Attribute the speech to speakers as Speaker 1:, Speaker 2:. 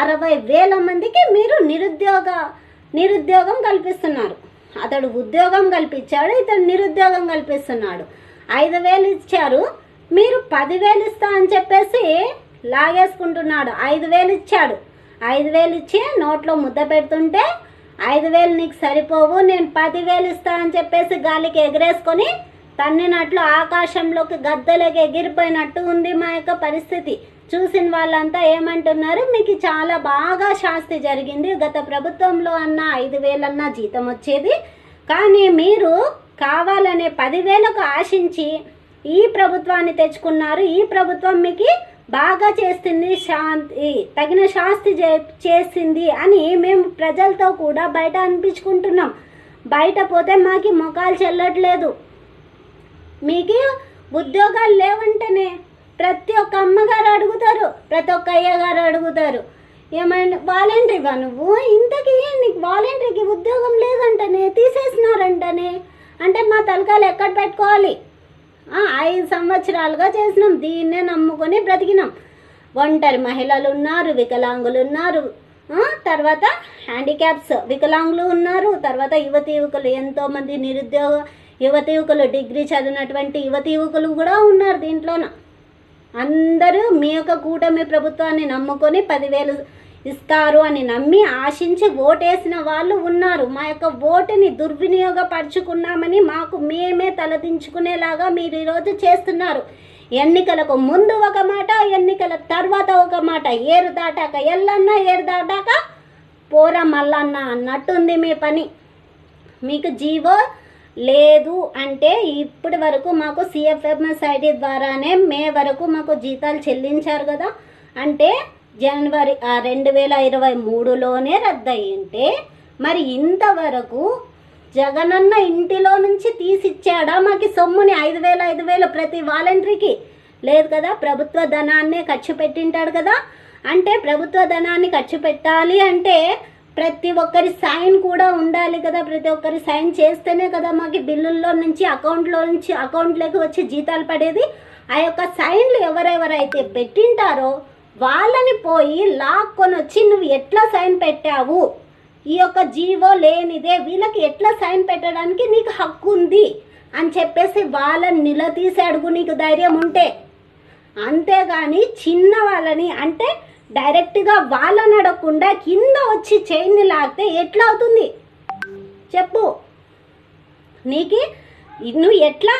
Speaker 1: 60,000 మందికి మీరు నిరుద్యోగం కల్పిస్తున్నారు. అతడు ఉద్యోగం కల్పించాడు, ఇతడు నిరుద్యోగం కల్పిస్తున్నాడు. 5,000 ఇచ్చారు, మీరు 10,000 ఇస్తా అని చెప్పేసి లాగేసుకుంటున్నాడు. 5,000 ఇచ్చాడు, 5,000 ఇచ్చి నోట్లో ముద్ద పెడుతుంటే 5,000 నీకు సరిపోవు, నేను 10,000 ఇస్తా అని చెప్పేసి గాలికి ఎగరేసుకొని తన్నినట్లు ఆకాశంలోకి గద్దెలకి ఎగిరిపోయినట్టు ఉంది మా యొక్క పరిస్థితి. చూసిన వాళ్ళంతా ఏమంటున్నారు, మీకు చాలా బాగా శాస్తి జరిగింది, గత ప్రభుత్వంలో అన్న 5,000 అన్న జీతం వచ్చేది, కానీ మీరు కావాలనే 10,000కు ఆశించి ఈ ప్రభుత్వాన్ని తెచ్చుకున్నారు. ఈ ప్రభుత్వం మీకు బాగా చేస్తుంది, తగిన శాస్తి చేసింది అని మేము ప్రజలతో కూడా బయట అనిపించుకుంటున్నాం. బయట పోతే మాకు మొఖాలు చెల్లట్లేదు. మీకు ఉద్యోగాలు లేవంటేనే ప్రతి ఒక్క అమ్మగారు అడుగుతారు, ప్రతి ఒక్క అయ్యగారు అడుగుతారు, ఏమైనా వాలంటరీవా నువ్వు, ఇంతకీ నీకు వాలంటరీకి ఉద్యోగం లేదంటనే, తీసేసినారంటనే అంటే మా తలకాయలు ఎక్కడ పెట్టుకోవాలి? 5 సంవత్సరాలుగా చేసినాం, దీన్నే నమ్ముకొని బ్రతికినాం. ఒంటరి మహిళలు ఉన్నారు, వికలాంగులు ఉన్నారు, తర్వాత హ్యాండిక్యాప్స్ వికలాంగులు ఉన్నారు, తర్వాత యువతి యువకులు, ఎంతోమంది నిరుద్యోగ యువతి యువకులు, డిగ్రీ చదివినటువంటి యువతి యువకులు కూడా ఉన్నారు దీంట్లోన. అందరూ మీ యొక్క కూటమి ప్రభుత్వాన్ని నమ్ముకొని 10,000 ఇస్తారు అని నమ్మి ఆశించి ఓటేసిన వాళ్ళు ఉన్నారు. మా యొక్క ఓటుని దుర్వినియోగపరుచుకున్నామని మాకు మేమే తలదించుకునేలాగా మీరు ఈరోజు చేస్తున్నారు. ఎన్నికలకు ముందు ఒక మాట, ఎన్నికల తర్వాత ఒక మాట, ఏరు దాటాక ఎల్లన్న, ఏరు దాటాక పోర మల్లన్న అన్నట్టుంది మీ పని. మీకు జీవో లేదు అంటే ఇప్పటి వరకు మాకు CFMSID ద్వారానే మే వరకు మాకు జీతాలు చెల్లించారు కదా, అంటే జనవరి 2023లోనే రద్దయింటే మరి ఇంతవరకు జగనన్న ఇంటిలో నుంచి తీసిచ్చాడా మాకు సొమ్ముని? 5,000 ప్రతి వాలంటరీకి లేదు కదా, ప్రభుత్వ ధనాన్నే ఖర్చు పెట్టింటాడు కదా. అంటే ప్రభుత్వ ధనాన్ని ఖర్చు పెట్టాలి అంటే ప్రతి ఒక్కరి సైన్ కూడా ఉండాలి కదా, ప్రతి ఒక్కరి సైన్ చేస్తేనే కదా మాకు బిల్లుల్లో నుంచి అకౌంట్లోకి వచ్చి జీతాలు పడేది. ఆ యొక్క సైన్లు ఎవరెవరైతే పెట్టింటారో వాళ్ళని పోయి లాక్కొని వచ్చి నువ్వు ఎట్లా సైన్ పెట్టావు, ఈ యొక్క జీవో లేనిదే వీళ్ళకి ఎట్లా సైన్ పెట్టడానికి నీకు హక్కు ఉంది అని చెప్పేసి వాళ్ళని నిలదీసి అడుగు నీకు ధైర్యం ఉంటే. అంతేగాని చిన్న వాళ్ళని అంటే డైరెక్ట్గా వాళ్ళని అడగకుండా కింద వచ్చి చైన్ని లాగితే ఎట్లా అవుతుంది చెప్పు? నీకు నువ్వు ఎట్లా